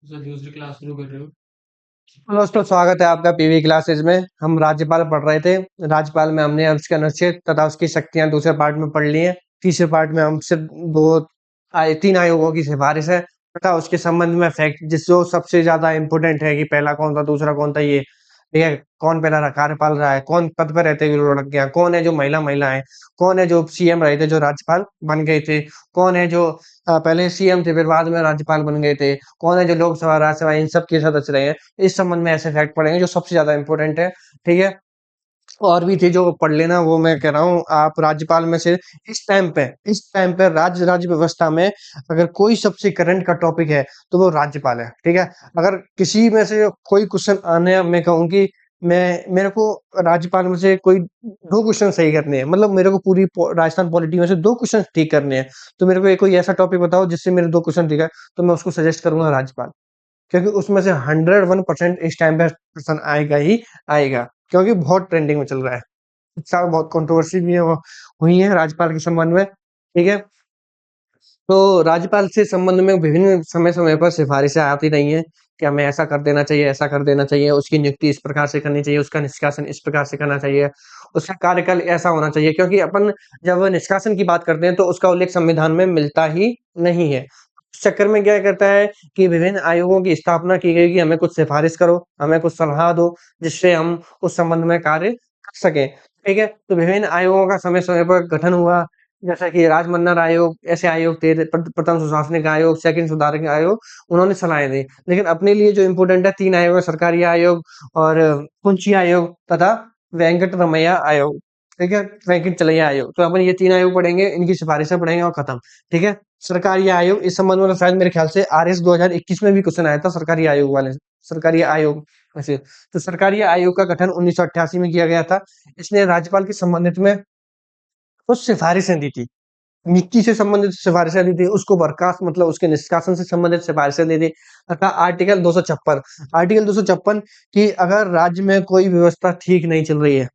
Sir दूसरी class शुरू कर रहे हो? दोस्तों, स्वागत है आपका पीवी क्लासेज में। हम राज्यपाल पढ़ रहे थे। राज्यपाल में हमने उसके अनुच्छेद तथा उसकी शक्तियां दूसरे पार्ट में पढ़ ली हैं। तीसरे पार्ट में हम सिर्फ दो तीन आयोगों की सिफारिश है तथा उसके संबंध में फैक्ट जिस जो सबसे ज्यादा इम्पोर्टेंट है कि पहला कौन था, दूसरा कौन था, ये ठीक है। कौन पहला कार्यपाल रहा है, कौन पद पर रहते हुए लुढ़क गया, कौन है जो महिला है, कौन है जो सीएम रहे थे जो राज्यपाल बन गए थे, कौन है जो पहले सीएम थे फिर बाद में राज्यपाल बन गए थे, कौन है जो लोकसभा राज्यसभा इन सब के सदस्य रहे हैं। इस संबंध में ऐसे फैक्ट पढ़ेंगे जो सबसे ज्यादा इंपॉर्टेंट है, ठीक है। और भी थे जो पढ़ लेना, वो मैं कह रहा हूँ। आप राज्यपाल में से इस टाइम पे राज्य व्यवस्था में अगर कोई सबसे करंट का टॉपिक है तो वो राज्यपाल है, ठीक है। अगर किसी में से कोई क्वेश्चन आने, मैं कहूँ कि मेरे को राज्यपाल में से कोई दो क्वेश्चन सही करने हैं, मतलब मेरे को पूरी राजस्थान पॉलिटी में से दो क्वेश्चन ठीक करने हैं, तो मेरे को कोई ऐसा टॉपिक बताओ जिससे मेरे दो क्वेश्चन ठीक है, तो मैं उसको सजेस्ट करूंगा राज्यपाल। क्योंकि उसमें से 101% इस टाइम पे पर्सन आएगा ही आएगा, क्योंकि बहुत ट्रेंडिंग में चल रहा है। इस साल बहुत कंट्रोवर्सी भी हुई है राज्यपाल के संबंध में, ठीक है। तो राज्यपाल से संबंध में विभिन्न समय समय पर सिफारिशें आती रही हैं कि हमें ऐसा कर देना चाहिए, ऐसा कर देना चाहिए, उसकी नियुक्ति इस प्रकार से करनी चाहिए, उसका निष्कासन इस प्रकार से करना चाहिए, उसका कार्यकाल ऐसा होना चाहिए। क्योंकि अपन जब निष्कासन की बात करते हैं तो उसका उल्लेख संविधान में मिलता ही नहीं है। इस चक्कर में क्या करता है कि विभिन्न आयोगों की स्थापना की गई कि हमें कुछ सिफारिश करो, हमें कुछ सलाह दो, जिससे हम उस संबंध में कार्य कर सकें, ठीक है। तो विभिन्न आयोगों का समय समय पर गठन हुआ, जैसा कि राजमन्ना आयोग, ऐसे आयोग थे, प्रथम सुशासनिक आयोग, सेकंड सुधारक आयोग, उन्होंने सलाहें दी। लेकिन अपने लिए जो इम्पोर्टेंट है, तीन आयोग है, सरकारी आयोग और कुंची आयोग तथा वेंकट रमैया आयोग, ठीक है, वेंकट चलैया आयोग। तो अपन ये तीन आयोग पढ़ेंगे, इनकी सिफारिशें पढ़ेंगे और खत्म, ठीक है। सरकारी आयोग इस संबंध में तो शायद मेरे ख्याल से आरएस 2021 में भी क्वेश्चन आया था, सरकारी आयोग वाले, सरकारी आयोग वैसे। तो सरकारी आयोग का गठन 1988 में किया गया था। इसने राज्यपाल के संबंधित में कुछ सिफारिशें दी थी, नियुक्ति से संबंधित सिफारिशें दी थी, उसको बर्खास्त मतलब उसके निष्कासन से संबंधित सिफारिशें दी थी, तथा आर्टिकल 256 कि अगर राज्य में कोई व्यवस्था ठीक नहीं चल रही है,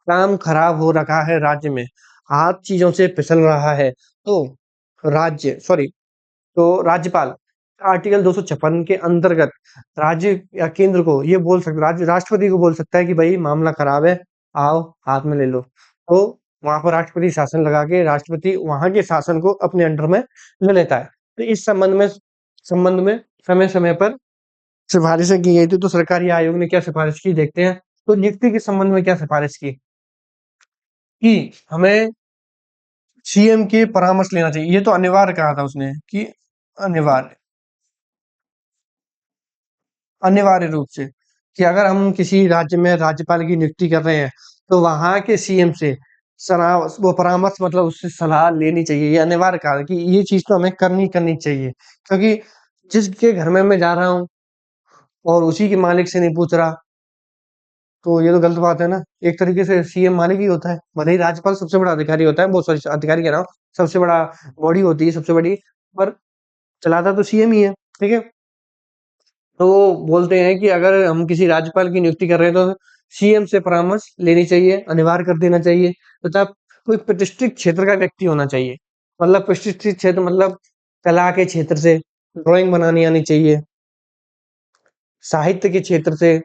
काम खराब हो रखा है राज्य में, हाथ चीजों से फिसल रहा है, तो राज्यपाल आर्टिकल 256 के अंतर्गत राज्य या केंद्र को ये बोल सकता, राज्य राष्ट्रपति को बोल सकता है कि भाई मामला खराब है, आओ हाथ में ले लो। तो वहां पर राष्ट्रपति शासन लगा के राष्ट्रपति वहां के शासन को अपने अंडर में ले लेता है। तो इस संबंध में समय समय पर सिफारिशें की गई थी। तो सरकारी आयोग ने क्या सिफारिश की, देखते हैं। तो नियुक्ति के संबंध में क्या सिफारिश की कि हमें सीएम के परामर्श लेना चाहिए। ये तो अनिवार्य कहा था उसने कि अनिवार्य अनिवार्य रूप से कि अगर हम किसी राज्य में राज्यपाल की नियुक्ति कर रहे हैं तो वहां के सीएम से सलाह, वो परामर्श मतलब उससे सलाह लेनी चाहिए। ये अनिवार्य कहा है कि ये चीज तो हमें करनी करनी चाहिए, क्योंकि जिसके घर में मैं जा रहा हूँ और उसी के मालिक से नहीं पूछ रहा, तो ये तो गलत बात है ना। एक तरीके से सीएम मालिक ही होता है, भले ही राज्यपाल सबसे बड़ा अधिकारी होता है, बहुत सॉरी अधिकारी कह रहा हूँ, सबसे बड़ा बॉडी होती है सबसे बड़ी, पर चलाता तो सीएम ही है, ठीक है। तो वो बोलते हैं कि अगर हम किसी राज्यपाल की नियुक्ति कर रहे हैं तो सीएम से परामर्श लेनी चाहिए, अनिवार्य कर देना चाहिए, तथा कोई प्रतिष्ठित क्षेत्र का व्यक्ति होना चाहिए। मतलब प्रतिष्ठित क्षेत्र मतलब कला के क्षेत्र से, ड्राइंग बनानी आनी चाहिए, साहित्य के क्षेत्र से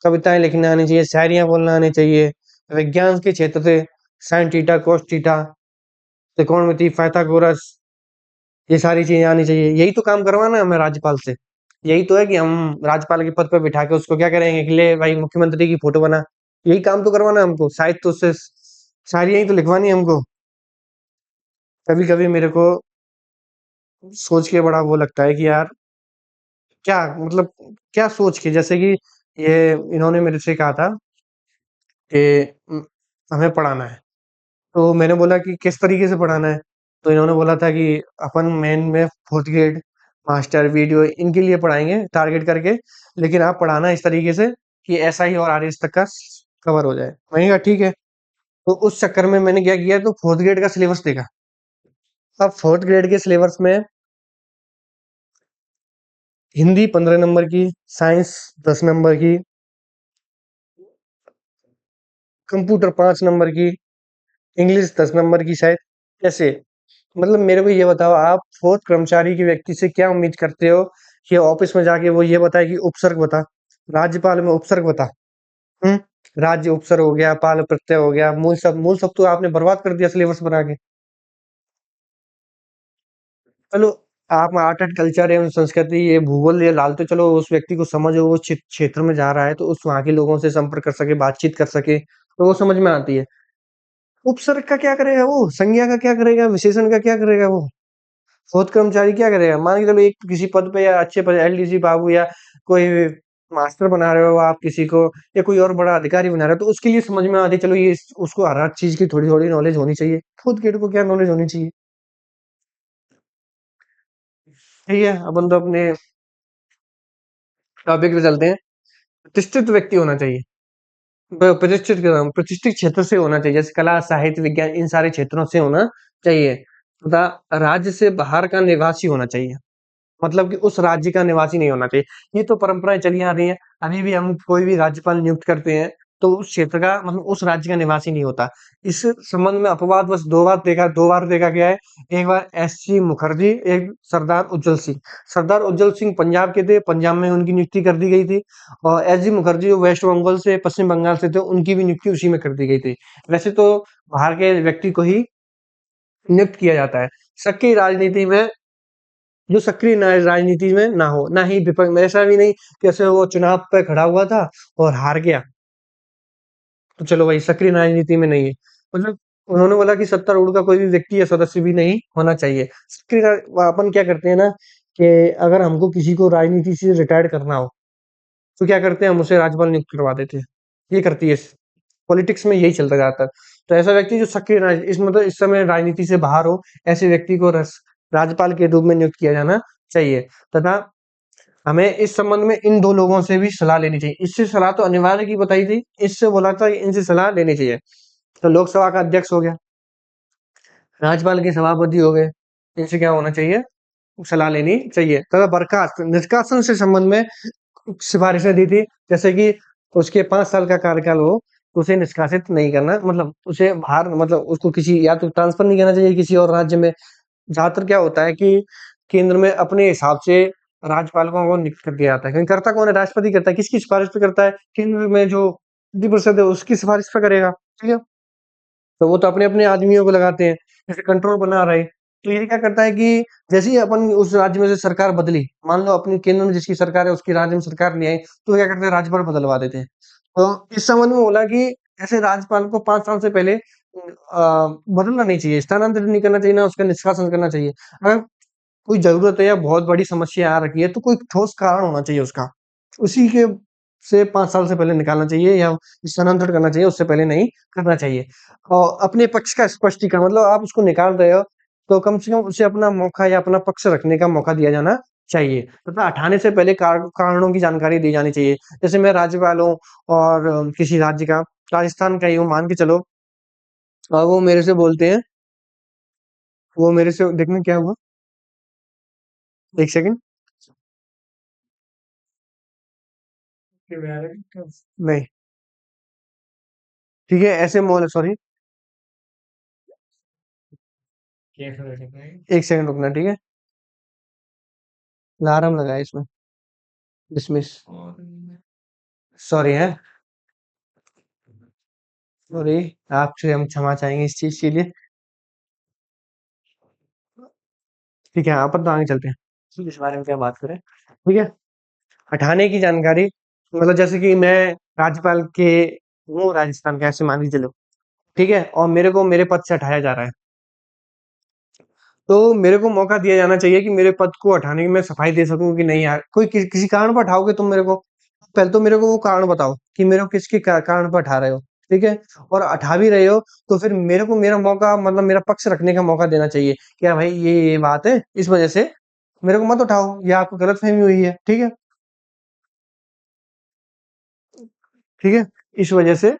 कविताएं लिखना आनी चाहिए, शायरियां बोलना आनी चाहिए, विज्ञान के क्षेत्र से साइन थीटा, कोस थीटा, त्रिकोणमिति, पाइथागोरस, ये सारी चीजें आनी चाहिए। यही तो काम करवाना है हमें राज्यपाल से। यही तो है कि हम राज्यपाल के पद पर बिठा के उसको क्या करेंगे कि ले भाई मुख्यमंत्री की फोटो बना। यही काम तो करवाना है हमको, शायद तो उससे सारी यही तो लिखवानी है हमको। कभी कभी मेरे को सोच के बड़ा वो लगता है कि यार क्या मतलब, क्या सोच के, जैसे कि ये इन्होंने मेरे से कहा था कि हमें पढ़ाना है। तो मैंने बोला कि किस तरीके से पढ़ाना है? तो इन्होंने बोला था कि अपन मेन में 4th ग्रेड, मास्टर, वीडियो इनके लिए पढ़ाएँगे टारगेट करके, लेकिन आप पढ़ाना इस तरीके से कि एसआई और आरएस तक का कवर हो जाए। मैंने कहा ठीक है। तो उस चक्कर में मैंने क्या किया, तो 4th ग्रेड का सिलेबस देखा। अब 4th ग्रेड के सिलेबस में हिंदी 15 नंबर की, साइंस 10 नंबर की, कंप्यूटर 5 नंबर की, इंग्लिश 10 नंबर की शायद, ऐसे। मतलब मेरे को ये बताओ, आप 4th कर्मचारी के व्यक्ति से क्या उम्मीद करते हो कि ऑफिस में जाके वो ये बताए कि उपसर्ग बता, राज्यपाल में उपसर्ग बता। हम्म। राज्य उपसर्ग हो गया, पाल प्रत्यय हो गया, मूल शब्द तो आपने बर्बाद कर दिया सिलेबस बना के। चलो, आप आर्ट एंड कल्चर एवं संस्कृति, ये भूगोल ये डालते, चलो उस व्यक्ति को समझ हो, वो क्षेत्र में जा रहा है तो उस वहां के लोगों से संपर्क कर सके, बातचीत कर सके, तो वो समझ में आती है। उपसर्ग का क्या करेगा वो, संज्ञा का क्या करेगा, विशेषण का क्या करेगा वो, शोध कर्मचारी क्या करेगा। मान के चलो एक किसी पद पे या अच्छे पद, एलडीसी बाबू या कोई मास्टर बना रहे हो आप किसी को, या कोई और बड़ा अधिकारी बना रहे हो, तो उसके लिए समझ में आती है, चलो ये उसको हर एक चीज की थोड़ी थोड़ी नॉलेज होनी चाहिए। खुद गेट को क्या नॉलेज होनी चाहिए। ठीक है, अपन तो अपने टॉपिक पे चलते हैं। प्रतिष्ठित व्यक्ति होना चाहिए। प्रतिष्ठित क्षेत्र से होना चाहिए, जैसे कला साहित्य विज्ञान, इन सारे क्षेत्रों से होना चाहिए, तथा राज्य से बाहर का निवासी होना चाहिए। मतलब कि उस राज्य का निवासी नहीं होना चाहिए। ये तो परंपराएं चली आ रही हैं। अभी भी हम कोई भी राज्यपाल नियुक्त करते हैं तो उस क्षेत्र का मतलब उस राज्य का निवासी नहीं होता। इस संबंध में अपवाद बस दो बार देखा गया है। एक बार एससी मुखर्जी, एक सरदार उज्जवल सिंह। सरदार उज्जवल सिंह पंजाब के थे, पंजाब में उनकी नियुक्ति कर दी गई थी। और एसजी मुखर्जी जो वेस्ट बंगाल से, पश्चिम बंगाल से थे, उनकी भी नियुक्ति उसी में कर दी गई थी। वैसे तो बाहर के व्यक्ति को ही नियुक्त किया जाता है। सक्रिय राजनीति में, जो सक्रिय राजनीति में ना हो, ना ही विपक्ष में। ऐसा भी नहीं कि ऐसे वो चुनाव पे खड़ा हुआ था और हार गया, तो चलो भाई सक्रिय राजनीति में नहीं है। मतलब उन्होंने बोला कि सत्तारूढ़ का कोई भी व्यक्ति या सदस्य भी नहीं होना चाहिए। अपन क्या करते हैं ना, कि अगर हमको किसी को राजनीति से रिटायर्ड करना हो तो क्या करते हैं, हम उसे राज्यपाल नियुक्त करवा देते हैं। ये करती है पॉलिटिक्स में, यही चलता जाता है। तो ऐसा व्यक्ति जो सक्रिय इस मतलब इस समय राजनीति से बाहर हो, ऐसे व्यक्ति को राज्यपाल के रूप में नियुक्त किया जाना चाहिए। तथा हमें इस संबंध में इन दो लोगों से भी सलाह लेनी चाहिए। इससे सलाह तो अनिवार्य की बताई थी, इससे बोला था कि इनसे सलाह लेनी चाहिए। तो लोकसभा का अध्यक्ष हो गया, राज्यपाल के सभापति हो गए, इनसे क्या होना चाहिए, सलाह लेनी चाहिए। तथा बर्खास्त निष्कासन से संबंध में सिफारिशें दी थी, जैसे कि उसके 5 साल का कार्यकाल हो तो उसे निष्कासित नहीं करना, मतलब उसे बाहर, मतलब उसको किसी या तो ट्रांसफर नहीं करना चाहिए किसी और राज्य में। ज्यादातर क्या होता है कि केंद्र में अपने हिसाब से राज्यपालों को नियुक्त कर दिया जाता है, क्योंकि करता कौन है, राष्ट्रपति करता है। किसकी सिफारिश पे करता है, केंद्र में जो मंत्रि परिषद है उसकी सिफारिश पे करेगा। ठीक है, तो वो तो अपने अपने आदमियों को लगाते हैं, जैसे कंट्रोल बना रहे। तो ये क्या करता है कि जैसे ही अपन उस राज्य में से सरकार बदली, मान लो अपनी केंद्र में जिसकी सरकार है उसकी राज्य में सरकार नहीं आई, तो क्या करते हैं, राज्यपाल बदलवा देते हैं। तो इस संबंध में बोला कि ऐसे राज्यपाल को 5 साल से पहले बदलना नहीं चाहिए, स्थानांतरित नहीं करना चाहिए, ना उसका निष्कासन करना चाहिए। अगर कोई जरूरत है या बहुत बड़ी समस्या आ रखी है तो कोई ठोस कारण होना चाहिए उसका, उसी के से 5 साल से पहले निकालना चाहिए या स्थानांतरित करना चाहिए, उससे पहले नहीं करना चाहिए। और अपने पक्ष का स्पष्टीकरण, मतलब आप उसको निकाल रहे हो तो कम से कम उसे अपना मौका या अपना पक्ष रखने का मौका दिया जाना चाहिए, तथा हटाने से पहले कारणों की जानकारी दी जानी चाहिए। जैसे मैं राज्यपाल हूँ और किसी राज्य का, राजस्थान का ही हूँ मान के चलो, और वो मेरे से बोलते हैं, वो मेरे से देखने क्या हुआ, एक सेकंड। नहीं, ठीक है, ऐसे मोल सॉरी, एक सेकंड रुकना, ठीक है। अलार्म लगा है इसमें, डिसमिस, सॉरी है, सॉरी, आपसे हम क्षमा चाहेंगे इस चीज के लिए। ठीक है, अपन तो आगे चलते हैं, इस बारे में क्या बात करें। ठीक है, हटाने की जानकारी, मतलब जैसे कि मैं राज्यपाल के हूँ राजस्थान का, ऐसे मान के चलो। ठीक है, और मेरे को मेरे पद से हटाया जा रहा है, तो मेरे को मौका दिया जाना चाहिए कि मेरे पद को हटाने की मैं सफाई दे सकूं कि नहीं यार, कोई किसी कारण पर हटाओगे तुम मेरे को, पहले तो मेरे को वो कारण बताओ कि मेरे को किसके कारण पर हटा रहे हो। ठीक है, और हटा भी रहे हो तो फिर मेरे को मेरा मौका, मतलब मेरा पक्ष रखने का मौका देना चाहिए, क्या भाई ये बात है, इस वजह से मेरे को मत उठाओ, या आपको गलतफहमी हुई है। ठीक है, ठीक है, इस वजह से।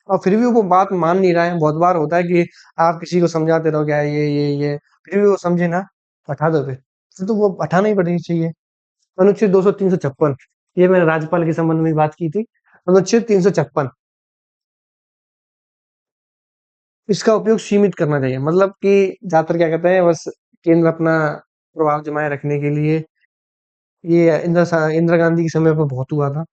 और फिर भी वो बात मान नहीं रहा है, बहुत बार होता है कि आप किसी को समझाते रहो क्या ये, फिर भी वो समझे ना, हटा दो फिर तो वो हटाना ही पड़नी चाहिए। अनुच्छेद 200 356, ये मैंने राज्यपाल के संबंध में बात की थी। अनुच्छेद 356, इसका उपयोग सीमित करना चाहिए, मतलब कि ज्यादातर क्या कहते हैं, बस केंद्र अपना प्रभाव जमाए रखने के लिए ये इंदिरा गांधी के समय पे बहुत हुआ था।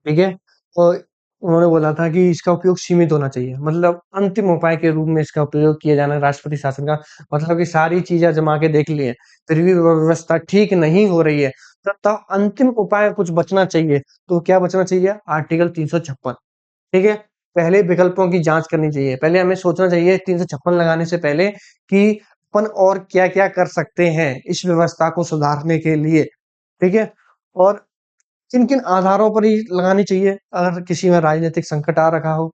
ठीक है? और उन्होंने बोला था कि इसका उपयोग सीमित होना चाहिए, मतलब अंतिम उपाय के रूप में इसका प्रयोग किया जाना है राष्ट्रपति शासन का। मतलब कि सारी चीज़ें आज़मा के देख ली हैं, फिर भी व्यवस्था ठीक नहीं हो रही है, तब अंतिम उपाय कुछ बचना चाहिए। तो क्या बचना चाहिए? आर्टिकल 356। ठीक है? पहले विकल्पों की जाँच करनी चाहिए। पहले हमें सोचना चाहिए 356 लगाने से पहले कि अपन और क्या-क्या कर सकते हैं इस व्यवस्था को सुधारने के लिए। ठीक है? और किन-किन आधारों पर ये लगानी चाहिए? अगर किसी में राजनीतिक संकट आ रखा हो,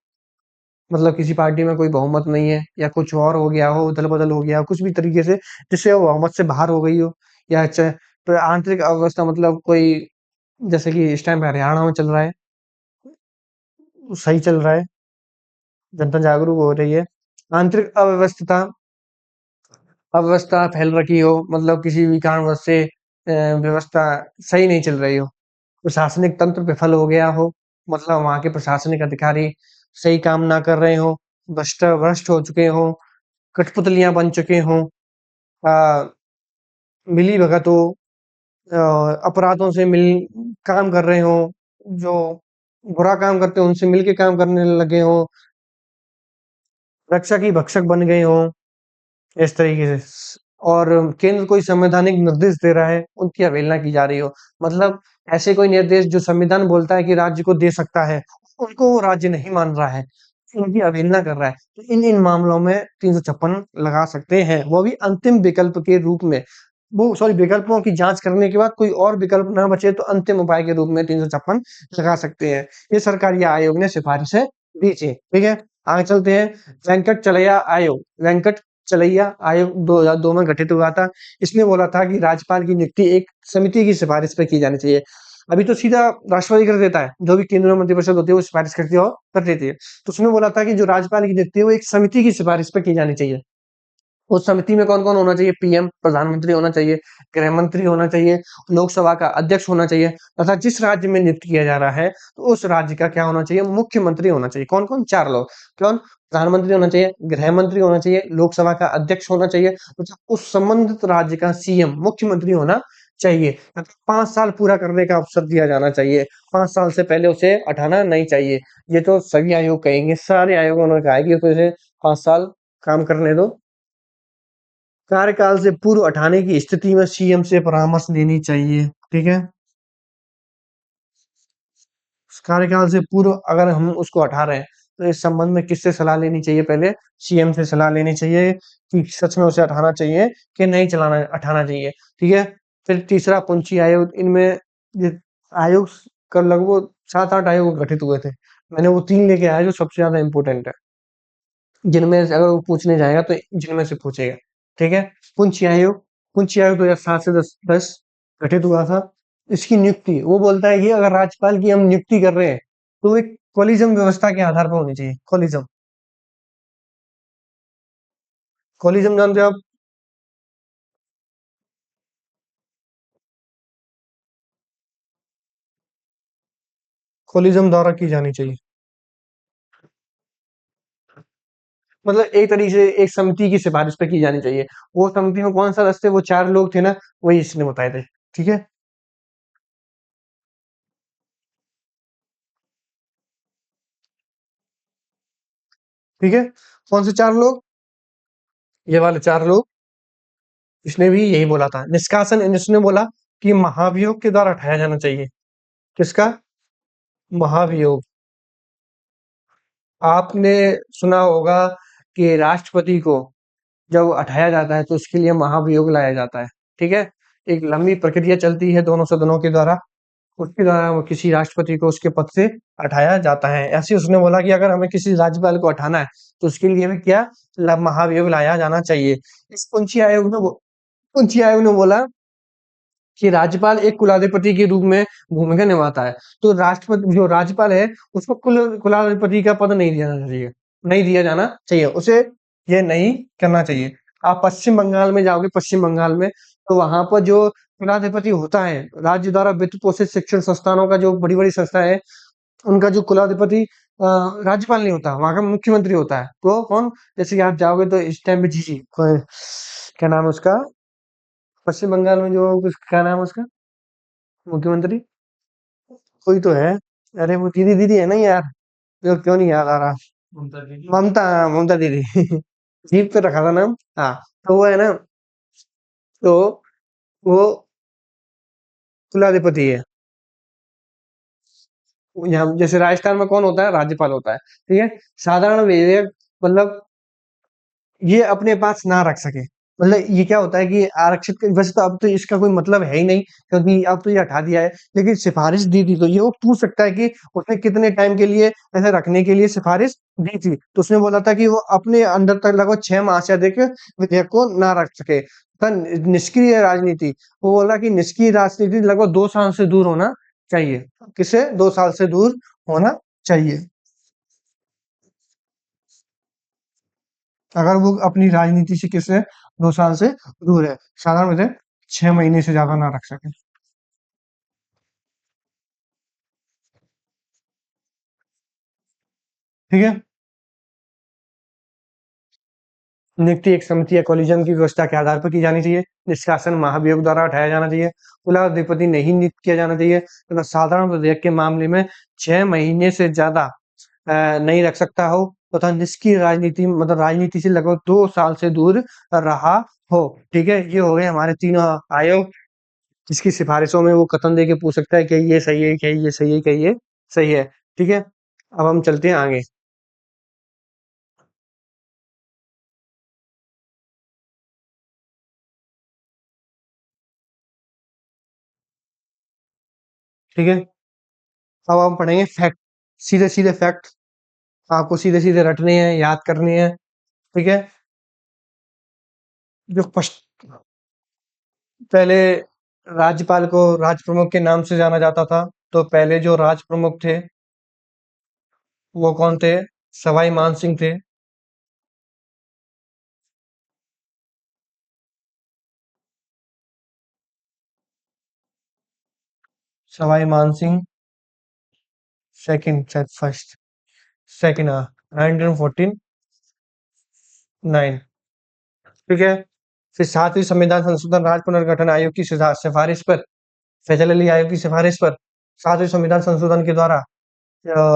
मतलब किसी पार्टी में कोई बहुमत नहीं है या कुछ और हो गया हो, अदल-बदल हो गया हो, कुछ भी तरीके से जिससे वो बहुमत से बाहर हो गई हो, या तो आंतरिक अव्यवस्था, मतलब कोई, जैसे कि इस टाइम पे हरियाणा में चल रहा है, सही चल रहा है, जनता जागरूक हो रही है। आंतरिक अव्यवस्था फैल रखी हो, मतलब किसी भी कारणवश से व्यवस्था सही नहीं चल रही हो। प्रशासनिक तंत्र विफल हो गया हो, मतलब वहाँ के प्रशासनिक अधिकारी सही काम ना कर रहे हों, भ्रष्ट हो चुके हों, कठपुतलियाँ बन चुके हों, अ, मिलीभगत हो, अ, अपराधों से मिल काम कर रहे हों, जो बुरा काम करते हैं उनसे मिल के काम करने लगे हों, रक्षक ही भक्षक बन गए हों, इस तरीके से और केंद्र कोई संवैधानिक निर्देश दे रहा है, उनकी अवहेलना की जा रही हो। मतलब ऐसे कोई निर्देश जो संविधान बोलता है कि राज्य को दे सकता है, उनको वो राज्य नहीं मान रहा है, उनकी अवहेलना कर रहा है। तो इन-इन मामलों में 356 लगा सकते हैं, वो भी अंतिम विकल्प के रूप में। वो सॉरी, विकल्पों की जाँच करने के बाद कोई और विकल्प ना बचे तो अंतिम उपाय के रूप में 356 लगा सकते हैं। ये सरकारी आयोग ने सिफारिशें दी थी, ठीक है? आगे चलते हैं, वेंकट चलैया आयोग। वेंकट चलैया आयोग 2002 में गठित हुआ था। इसने बोला था कि राज्यपाल की नियुक्ति एक समिति की सिफारिश पे की जानी चाहिए। अभी तो सीधा राष्ट्रपति कर देता है, जो भी केंद्रीय मंत्रिपरिषद होती है वो सिफारिश करती है और कर देती है। तो उसने बोला था कि जो राज्यपाल की नियुक्ति है वो एक समिति की सिफारिश पे की जानी चाहिए। उस समिति में कौन-कौन होना चाहिए? पीएम, प्रधानमंत्री होना चाहिए, गृह मंत्री होना चाहिए, लोकसभा का अध्यक्ष होना चाहिए तथा जिस राज्य में नियुक्त किया जा रहा है, तो उस राज्य का क्या होना चाहिए? मुख्यमंत्री होना चाहिए। कौन-कौन? 4 लोग। कौन? प्रधानमंत्री होना चाहिए, गृह मंत्री होना चाहिए, लोकसभा का अध्यक्ष होना चाहिए तथा उस संबंधित राज्य का सीएम, मुख्यमंत्री होना चाहिए तथा 5 साल पूरा करने का अवसर दिया जाना चाहिए। 5 साल से पहले उसे हटाना नहीं चाहिए। ये तो सभी आयोग कहेंगे, सारे आयोगों ने कहा है कि उसे 5 साल काम करने दो। कार्यकाल से पूर्व हटाने की स्थिति में सीएम से परामर्श लेनी चाहिए, ठीक है? कार्यकाल से पूर्व अगर हम उसको हटा रहे हैं, तो इस संबंध में किससे सलाह लेनी चाहिए पहले? सीएम से सलाह लेनी चाहिए कि सच में उसे हटाना चाहिए कि नहीं चलाना हटाना चाहिए, ठीक है? फिर तीसरा पुंछी आयोग, इनमें ये आयोग का लगभग 7-8 आयोग गठित हुए थे। मैंने वो 3 लेके आया जो सबसे ज़्यादा इम्पोर्टेंट है। जिनमें से अगर वो पूछने जाएगा तो जिनमें से पूछेगा, ठीक है? पुंछी आयोग 2007 से 10 गठित हुआ था। इसकी नियुक्ति वो बोलता है कि अगर राज्यपाल की हम नियुक्ति कर रहे हैं, तो एक कोलिजम व्यवस्था के आधार पर होनी चाहिए। कोलिजम जानते हो आप? कोलिजम द्वारा की जानी चाहिए। मतलब एक तरीके से एक समिति की सिफारिश पे की जानी चाहिए। वो समिति में कौन सदस्य थे? वो 4 लोग थे ना, वही इसने बताए थे। ठीक है? ठीक है? कौन से 4 लोग? ये वाले 4 लोग। इसने भी यही बोला था। निष्कासन इसने बोला कि महाभियोग के द्वारा हटाया जाना चाहिए। किसका? महाभियोग। आपने सुना होगा कि राष्ट्रपति को जब हटाया जाता है तो उसके लिए महाभियोग लाया जाता है। ठीक है? एक लंबी प्रक्रिया चलती है दोनों सदनों के द्वारा। उसके द्वारा वो किसी राष्ट्रपति को उसके पद से हटाया जाता है। ऐसे ही उसने बोला कि अगर हमें किसी राज्यपाल को हटाना है, तो उसके लिए भी क्या महाभियोग लाया जाना चाहिए। इस पुंछी आयोग ने बोला कि राज्यपाल एक कुलाधिपति के रूप में भूमिका निभाता है। तो राष्ट्रपति जो राज्यपाल है, उसको कुलाधिपति का पद नहीं दिया जाना चाहिए। उसे ये नहीं करना चाहिए। आप पश्चिम बंगाल में जाओगे, पश्चिम बंगाल में, तो वहाँ पर जो कुलाधिपति होता है, राज्य द्वारा वित्त पोषित शिक्षण संस्थानों का जो बड़ी-बड़ी संस्था है, उनका जो कुलाधिपति राज्यपाल नहीं होता, वहाँ का मुख्यमंत्री होता है। तो कौन? जैसे कि आप जाओगे तो इस टाइम पे जी, जी, क्या नाम है उसका? पश्चिम बंगाल में जो क्या नाम है उसका मुख्यमंत्री? कोई तो है। अरे वो दीदी दीदी है ना यार, तो क्यों नहीं याद आ रहा? ममता दीदी। ममता, हाँ, ममता दीदी। जीप पे रखा था नाम। हाँ, तो वो है ना, तो वो कुलाधिपति है। यहाँ जैसे राजस्थान में कौन होता है? राज्यपाल होता है। ठीक है। साधारण विधेयक मतलब ये अपने पास ना रख सके, मतलब ये क्या होता है कि आरक्षित वैसे तो अब तो इसका कोई मतलब है ही नहीं, क्योंकि अब तो ये हटा दिया है। लेकिन सिफारिश दी थी तो ये वो पूछ सकता है कि उसने कितने टाइम के लिए ऐसे रखने के लिए सिफारिश दी थी, तो उसने बोला था कि वो अपने अंदर तक लगभग 6 माह से अधिक विधेयक को ना रख सके। निष्क्रिय राजनीति, वो बोला कि निष्क्रिय राजनीति लगभग 2 साल से दूर होना चाहिए। किसे? 2 साल से दूर होना चाहिए, अगर वो अपनी राजनीति से किससे 2 साल से दूर है। साधारण विधेयक 6 महीने से ज्यादा ना रख सके। ठीक है। नियुक्ति एक समिति या कॉलेजियम की व्यवस्था के आधार पर की जानी चाहिए। निष्कासन महाभियोग द्वारा हटाया जाना चाहिए। कुलाधिपति नहीं नियुक्त किया जाना चाहिए तथा साधारण विधेयक के मामले में 6 महीने से ज्यादा नहीं रख सकता हो तथा निष्क्रिय राजनीति मतलब राजनीति से लगभग 2 साल से दूर रहा हो। ठीक है, ये हो गए हमारे तीनों आयोग, जिसकी सिफारिशों में वो कथन दे के पूछ सकता है कि ये सही है, क्या ये सही है, क्या ये सही है। ठीक है, अब हम चलते हैं आगे। ठीक है, अब हम पढ़ेंगे फैक्ट, सीधे सीधे फैक्ट, आपको सीधे सीधे रटने हैं, याद करने हैं। ठीक है, जो पहले राज्यपाल को राज प्रमुख के नाम से जाना जाता था, तो पहले जो राज प्रमुख थे वो कौन थे? सवाई मान सिंह थे। सवाई मान सिंह सेकंड, शायद फर्स्ट, सेकंड, हाँ, 1949। ठीक है, फिर सातवीं संविधान संशोधन राज्य पुनर्गठन आयोग की सिफारिश पर, फैजल अली आयोग की सिफारिश पर सातवें संविधान संशोधन के द्वारा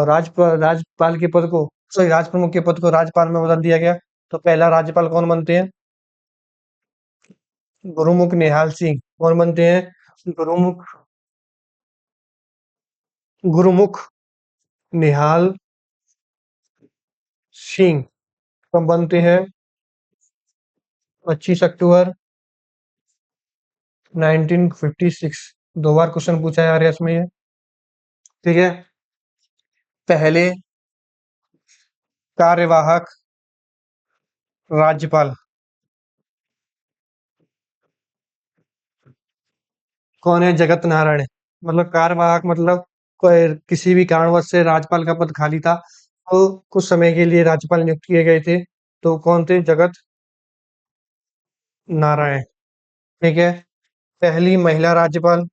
राज्यपाल के पद को, सॉरी, राज प्रमुख के पद को राज्यपाल में बदल दिया गया। तो पहला राज्यपाल कौन बनते हैं? गुरुमुख निहाल सिंह। कौन बनते हैं? गुरुमुख निहाल सिंह। कब बनते हैं? 25 अक्टूबर 1956। 2 बार क्वेश्चन पूछा जा रहा है इसमें ये। ठीक है, पहले कार्यवाहक राज्यपाल कौन है? जगत नारायण। मतलब कार्यवाहक मतलब कोई किसी भी कारणवश से राज्यपाल का पद खाली था, तो कुछ समय के लिए राज्यपाल नियुक्त किए गए थे, तो कौन थे? जगत नारायण। ठीक है, पहली महिला राज्यपाल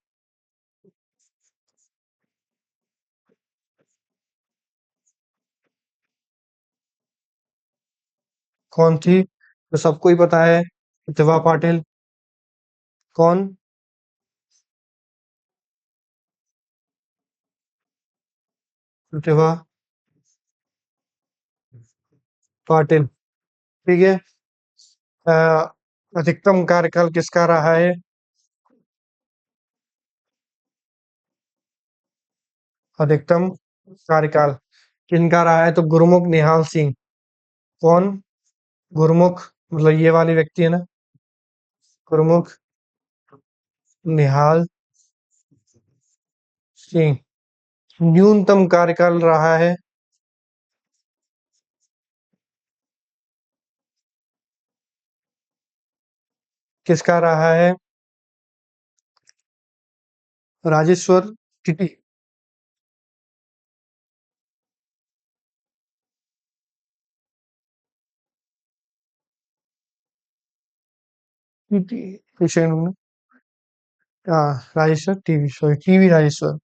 कौन थी? तो सबको ही पता है, प्रतिभा पाटिल। कौन? प्रतिभा पाटिल। ठीक है, अ, अधिकतम कार्यकाल किसका रहा है? अधिकतम कार्यकाल किनका रहा है? तो गुरुमुख निहाल सिंह। कौन? गुरुमुख, मतलब ये वाले व्यक्ति है ना, गुरुमुख निहाल सिंह। न्यूनतम कार्यकाल रहा है? किसका रहा है? राजेश्वर टीटी। टीटी, एक सेकंड। हाँ, Rajeshwar TV, sorry, TV Rajeshwar.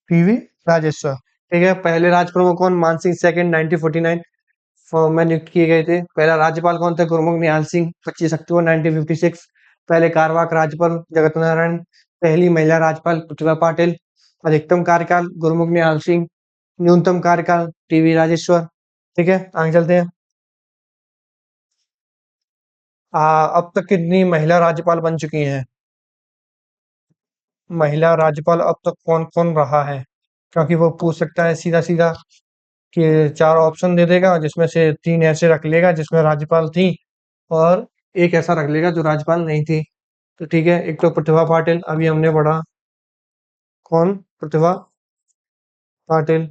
PV Rajeshwar. ठीक है। पहले राज प्रमुख कौन? मानसिंह सेकंड 1949 में नियुक्त किए गए थे। पहला राज्यपाल कौन थे? गुरुमुख निहाल सिंह 25 अक्टूबर 1956। पहले कार्यवाहक राज्यपाल जगत नारायण। पहली महिला राज्यपाल प्रतिभा पाटिल। अधिकतम कार्यकाल गुरुमुख निहाल सिंह। न्यूनतम कार्यकाल टीवी राजेश्वर। ठीक है, आगे चलते हैं। अब तक कितनी महिला राज्यपाल बन चुकी हैं? महिला राज्यपाल अब तक कौन कौन रहा है? क्योंकि वो पूछ सकता है सीधा सीधा कि चार ऑप्शन दे देगा, जिसमें से तीन ऐसे रख लेगा जिसमें राज्यपाल थी, और एक ऐसा रख लेगा जो राज्यपाल नहीं थी। तो ठीक है, एक तो प्रतिभा पाटिल अभी हमने पढ़ा। कौन? प्रतिभा पाटिल।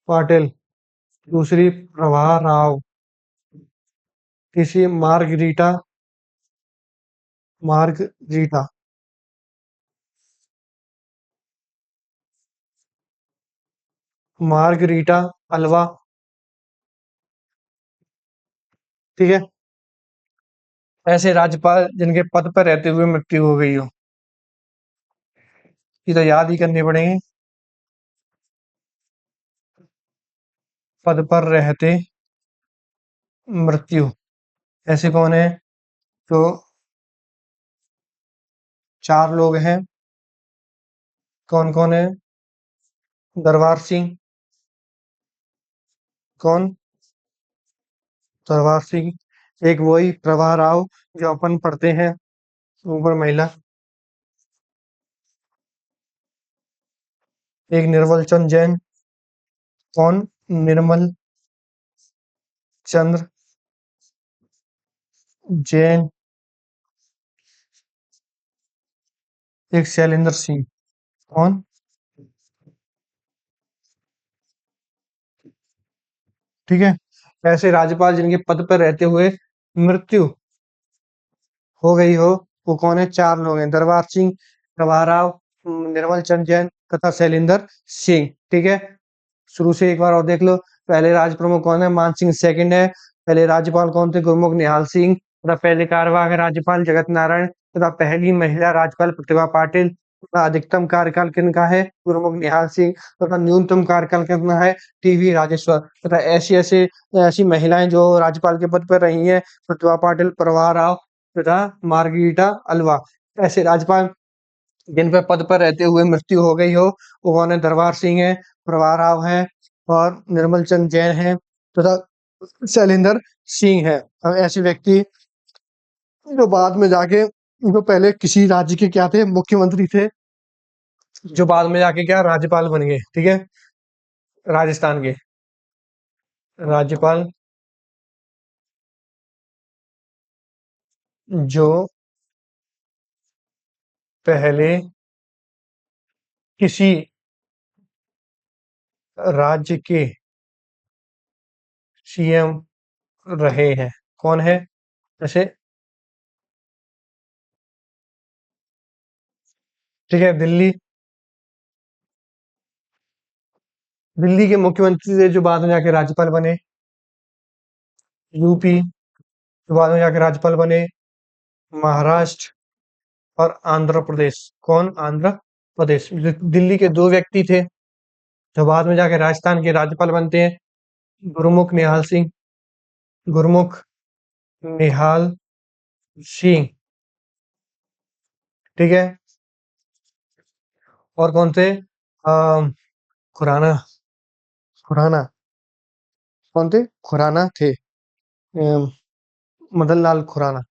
पाटिल। दूसरी प्रभा राव। तीसरी मार्गरीटा। मार्गरीटा। Margarita Alva. ठीक है। ऐसे राज्यपाल जिनके पद पर रहते हुए मृत्यु हो गई हो, ये तो याद ही करने पड़ेंगे। पद पर रहते मृत्यु ऐसे कौन है? तो चार लोग हैं। कौन कौन है? दरबार सिंह। कौन? दरबार सिंह। एक वही प्रभा राव जो अपन पढ़ते हैं ऊपर, महिला। एक निर्मल चंद जैन। कौन? निर्मल चंद्र जैन। एक शैलेंद्र सिंह। कौन? ठीक है। ऐसे राज्यपाल जिनके पद पर रहते हुए मृत्यु हो गई हो, वो कौन है? चार लोग हैं। दरबार सिंह, प्रभा राव, निर्मल चंद जैन तथा शैलेंद्र सिंह। ठीक है। शुरू से एक बार और देख लो। पहले राज प्रमुख कौन है? मान सिंह सेकंड है। पहले राज्यपाल कौन थे? गुरुमुख निहाल सिंह तथा पहले कार्यवाहक राज्यपाल जगत नारायण तथा पहली महिला राज्यपाल प्रतिभा पाटिल तथा अधिकतम कार्यकाल किनका है? गुरुमुख निहाल सिंह तथा न्यूनतम कार्यकाल कितना है? टीवी राजेश्वर। तथा ऐसी महिलाएं जो राज्यपाल के पद पर रही हैं, प्रतिभा पाटिल, प्रभा राव तथा मार्गरीटा अल्वा। ऐसे राज्यपाल जिन पे पद पर रहते हुए मृत्यु हो गई हो, वो कौन है? दरबार सिंह है, प्रभा राव है और निर्मल चंद जैन है तथा शैलेंद्र सिंह है। अब ऐसे व्यक्ति जो बाद में जाके, जो पहले किसी राज्य के क्या थे? मुख्यमंत्री थे, जो बाद में जाके क्या राज्यपाल बन गए। ठीक है। राजस्थान के राज्यपाल जो पहले किसी राज्य के सीएम रहे हैं, कौन है? जैसे, ठीक है, दिल्ली के मुख्यमंत्री थे जो बाद में जाके राज्यपाल बने। यूपी जो बाद में जाके राज्यपाल बने। महाराष्ट्र और आंध्र प्रदेश। कौन? आंध्र प्रदेश। दिल्ली के दो व्यक्ति थे जो बाद में जाके राजस्थान के राज्यपाल बनते हैं। गुरुमुख निहाल सिंह। गुरुमुख निहाल सिंह। ठीक है। और कौन थे? अम, खुराना। खुराना। कौन थे? खुराना थे। मदन लाल खुराना।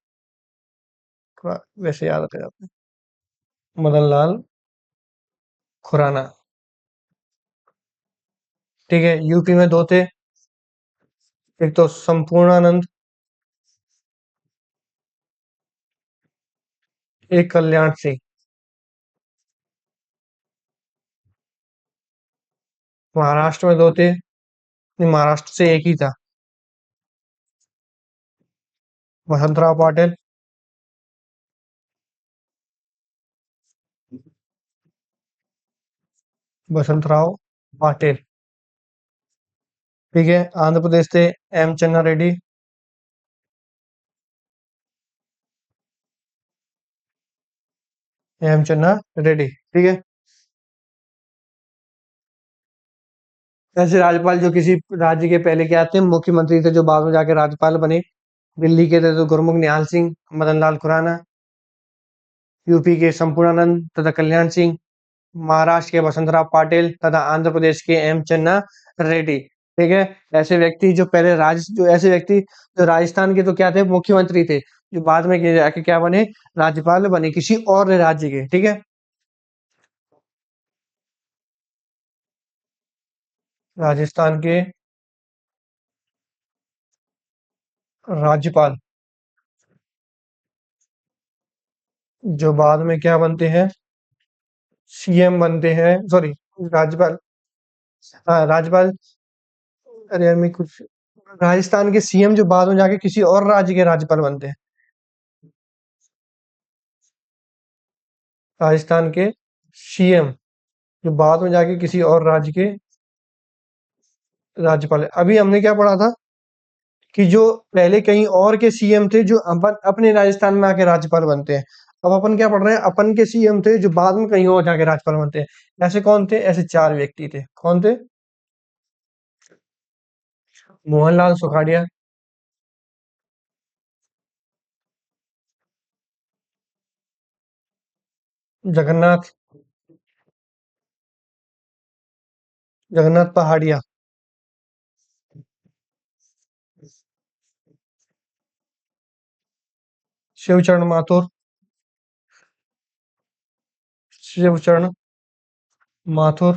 वैसे याद रखेगा आपने। मदन लाल खुराना। ठीक है। यूपी में दो थे। एक तो संपूर्णानंद, एक कल्याण सिंह। महाराष्ट्र में दो थे। नहीं, महाराष्ट्र से एक ही था। वसंतराव पाटिल। वसंतराव पाटिल। ठीक है। आंध्र प्रदेश थे एम चन्ना रेड्डी। एम चन्ना रेड्डी, ठीक है। ऐसे राज्यपाल जो किसी राज्य के पहले क्या थे, मुख्यमंत्री थे, जो बाद में जाके राज्यपाल बने। दिल्ली के थे तो गुरमुख निहाल सिंह, मदन लाल खुराना। यूपी के संपूर्णानंद तथा कल्याण सिंह। महाराष्ट्र के वसंतराव पाटिल तथा आंध्र प्रदेश के एम चन्ना रेड्डी, ठीक है। ऐसे व्यक्ति जो पहले जो ऐसे व्यक्ति जो राजस्थान के तो क्या थे, मुख्यमंत्री थे, जो बाद में जाके क्या बने, राज्यपाल बने किसी और राज्य के, ठीक है। राजस्थान के राज्यपाल जो बाद में क्या बनते हैं, सीएम बनते हैं, सॉरी, राज्यपाल। हाँ, राज्यपाल। अरे यार, मैं कुछ राजस्थान के सीएम जो बाद में जाके किसी और राज्य के राज्यपाल बनते हैं। राजस्थान के सीएम जो बाद में जाके किसी और राज्य के राज्यपाल है। अभी हमने क्या पढ़ा था कि जो पहले कहीं और के सीएम थे, जो अपने राजस्थान में आके राज्यपाल बनते हैं। अब अपन क्या पढ़ रहे हैं, अपन के सीएम थे जो बाद में कहीं और जाके राज्यपाल बनते हैं। ऐसे कौन थे, ऐसे चार व्यक्ति थे। कौन थे? मोहनलाल सुखाड़िया, जगन्नाथ जगन्नाथ पहाड़िया, शिवचरण माथुर, शिवचरण माथुर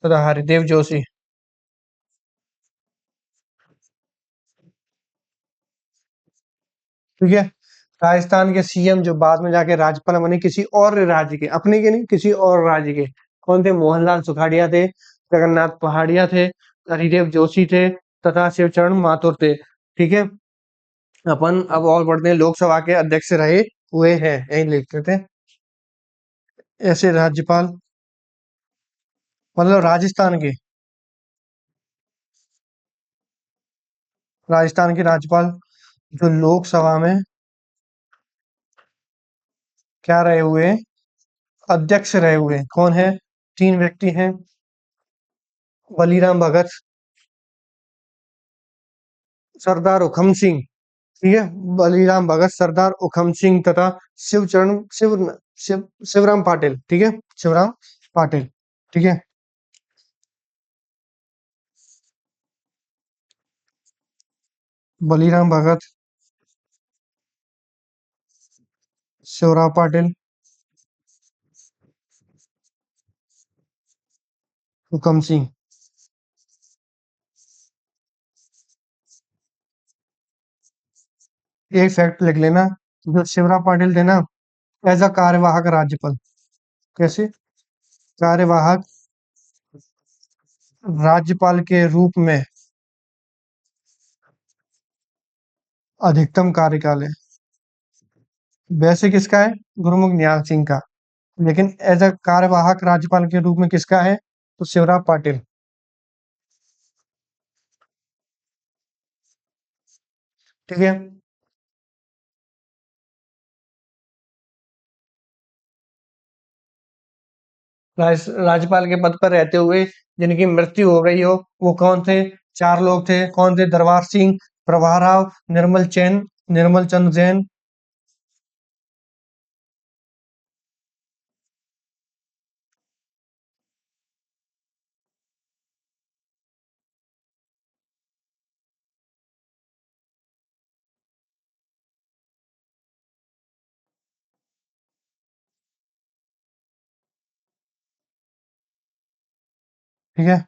तथा हरिदेव जोशी, ठीक है। राजस्थान के सीएम जो बाद में जाके राज्यपाल बने किसी और राज्य के, अपने के नहीं, किसी और राज्य के। कौन थे? मोहनलाल सुखाड़िया थे, जगन्नाथ पहाड़िया थे, हरिदेव जोशी थे तथा शिवचरण माथुर थे, ठीक है। अपन अब और बढ़ते हैं, लोकसभा के अध्यक्ष रहे हुए हैं, यही लिखते थे। ऐसे राज्यपाल, मतलब राजस्थान के राज्यपाल जो लोकसभा में क्या रहे हुए हैं, अध्यक्ष रहे हुए हैं। कौन है? तीन व्यक्ति हैं, बलीराम भगत, सरदार उखम सिंह, ठीक है। बलीराम भगत, सरदार उखम सिंह तथा शिवचरण शिवराम पाटिल, ठीक है। शिवराम पाटिल, ठीक है। बलीराम भगत, शिवराम पाटिल, हुकम सिंह। एक फैक्ट लिख लेना, जो शिवराम पाटिल थे ना, एज अ कार्यवाहक राज्यपाल। कैसे? कार्यवाहक राज्यपाल के रूप में अधिकतम कार्यकाल है। वैसे किसका है? गुरुमुख निहाल सिंह का। लेकिन एज अ कार्यवाहक राज्यपाल के रूप में किसका है? तो शिवराम पाटिल, ठीक है। राज्यपाल के पद पर रहते हुए जिनकी मृत्यु हो गई हो, वो कौन थे? चार लोग थे। कौन थे? दरबार सिंह, प्रभा राव, निर्मल चंद जैन, ठीक है।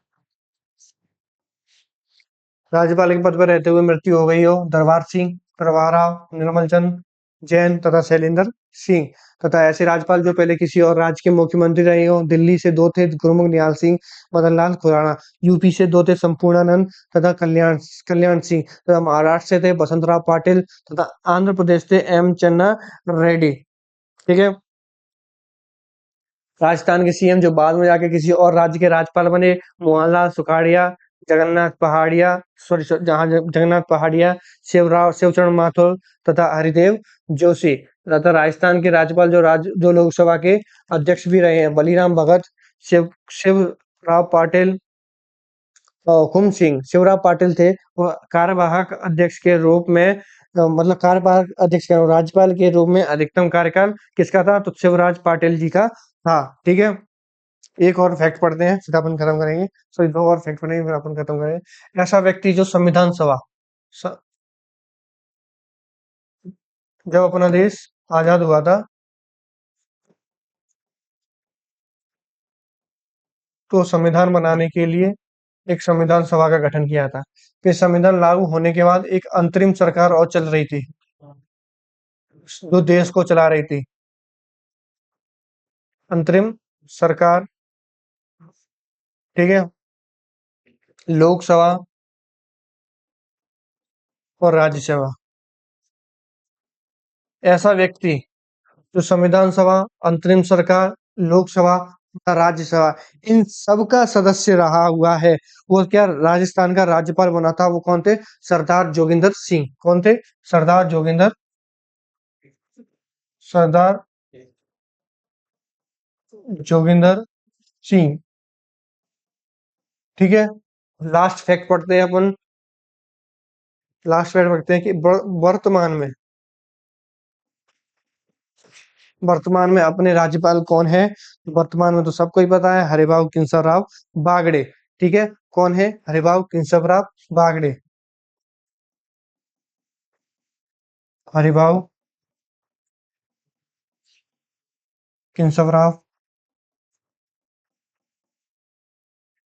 राज्यपाल के पद पर रहते हुए मृत्यु हो गई हो, दरबार सिंह, प्रभा राव, निर्मल चंद जैन तथा शैलेंद्र सिंह। तथा ऐसे राज्यपाल जो पहले किसी और राज्य के मुख्यमंत्री रहे हो, दिल्ली से दो थे, गुरुमुख निहाल सिंह, मदन लाल खुराना। यूपी से दो थे, संपूर्णानंद तथा कल्याण सिंह। तथा महाराष्ट्र से थे, बसंतराव पाटिल तथा आंध्र प्रदेश से एम चन्ना रेड्डी, ठीक है। राजस्थान के सीएम जो बाद में जाके किसी और राज्य के राज्यपाल बने, मोहनलाल सुखाड़िया, जगन्नाथ पहाड़िया, सॉरी जहाँ जगन्नाथ पहाड़िया, शिवचरण माथुर तथा हरिदेव जोशी तथा राजस्थान के राज्यपाल जो लोकसभा के अध्यक्ष भी रहे हैं, बलीराम भगत, शिवराव पाटिल, हुकुम सिंह। शिवराव पाटिल थे वो कार्यवाहक अध्यक्ष के रूप में, मतलब कार्यवाहक अध्यक्ष के राज्यपाल के रूप में अधिकतम कार्यकाल किसका था? तो शिवराज पाटिल जी का था। ठीक है, एक और फैक्ट पढ़ते हैं फिर अपन खत्म करेंगे। सॉरी, 2 और फैक्ट पढ़ेंगे फिर अपन खत्म करेंगे। ऐसा व्यक्ति जो संविधान सभा स जब अपना देश आजाद हुआ था, तो संविधान बनाने के लिए एक संविधान सभा का गठन किया था। फिर संविधान लागू होने के बाद एक अंतरिम सरकार और चल रही थी, जो देश को चला रही थी। अंतरिम सरकार, ठीक है, लोकसभा और राज्यसभा। ऐसा व्यक्ति जो संविधान सभा, अंतरिम सरकार, लोकसभा तथा राज्यसभा इन सब का सदस्य रहा हुआ है, वो क्या राजस्थान का राज्यपाल बना था? वो कौन थे? सरदार जोगिंदर सिंह। कौन थे? सरदार जोगिंदर सिंह। ठीक है, लास्ट फैक्ट पढ़ते हैं अपन। लास्ट फैक्ट पढ़ते हैं कि वर्तमान में अपने राज्यपाल कौन है? वर्तमान में तो सबको ही पता है, हरिभाऊ किंसराव बागड़े। ठीक है, कौन है? हरिभाऊ किंसराव बागड़े। हरिभाऊ किंसराव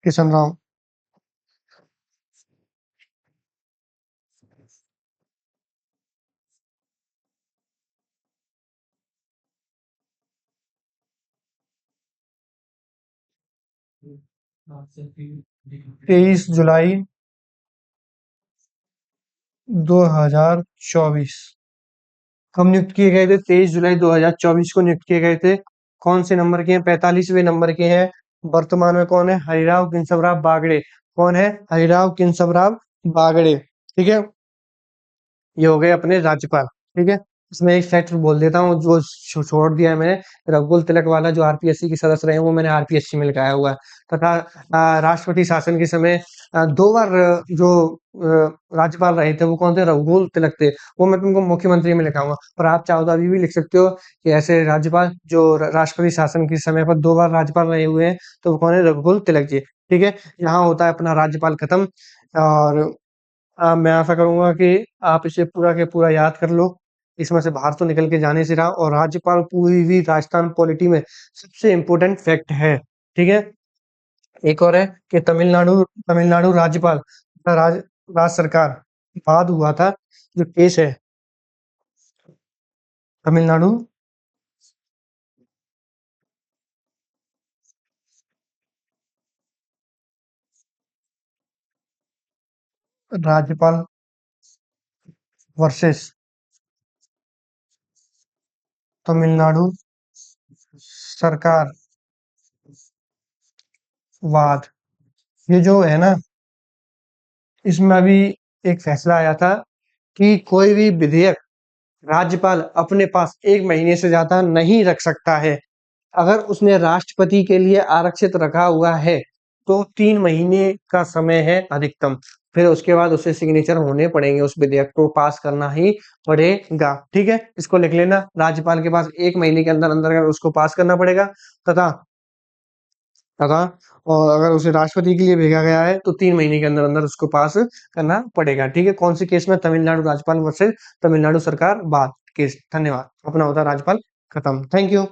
किशन राव। 23 जुलाई 2024 कब नियुक्त किए गए थे? 23 जुलाई 2024 को नियुक्त किए गए थे। कौन से नंबर के हैं? 45वें नंबर के हैं। वर्तमान में कौन है? हरिराव किंसराव बागड़े। कौन है? हरिराव किंसराव बागड़े। ठीक है, ये हो गए अपने राज्यपाल। ठीक है, इसमें एक फैक्ट बोल देता हूँ जो छोड़ दिया है मैंने। रघुकुल तिलक वाला जो आरपीएससी के सदस्य रहे हैं, वो मैंने आरपीएससी में लिखाया हुआ है। तथा राष्ट्रपति शासन के समय 2 बार जो राज्यपाल रहे थे वो कौन थे? रघुकुल तिलक थे। वो मैं तुमको मुख्यमंत्री में लिखाऊंगा, और आप चाहो तो अभी भी लिख सकते हो कि ऐसे राज्यपाल जो राष्ट्रपति शासन के समय पर 2 बार राज्यपाल रहे हुए हैं, तो वो कौन है? रघुकुल तिलक जी। ठीक है, यहाँ होता है अपना राज्यपाल खत्म। और मैं आशा करूँगा कि आप इसे पूरा के पूरा याद कर लो। इसमें से बाहर तो निकल के जाने से रहा, और राज्यपाल पूरी भी राजस्थान पॉलिटी में सबसे इम्पोर्टेंट फैक्ट है। ठीक है, एक और है कि तमिलनाडु राज्यपाल राज राज्य सरकार बाद हुआ था। जो केस है तमिलनाडु राज्यपाल वर्सेस तमिलनाडु सरकार वाद, ये जो है ना, इसमें अभी एक फैसला आया था कि कोई भी विधेयक राज्यपाल अपने पास 1 महीने से ज्यादा नहीं रख सकता है। अगर उसने राष्ट्रपति के लिए आरक्षित रखा हुआ है, तो 3 महीने का समय है अधिकतम। फिर उसके बाद उसे सिग्नेचर होने पड़ेंगे, उस विधेयक को पास करना ही पड़ेगा। ठीक है, इसको लिख लेना। राज्यपाल के पास 1 महीने के अंदर उसको पास करना पड़ेगा। तथा तथा और अगर उसे राष्ट्रपति के लिए भेजा गया है, तो 3 महीने के अंदर उसको पास करना पड़ेगा। ठीक है, कौन से केस में? तमिलनाडु राज्यपाल वर्सेस तमिलनाडु सरकार बाद केस। धन्यवाद। अपना होता है राज्यपाल खत्म। Thank you.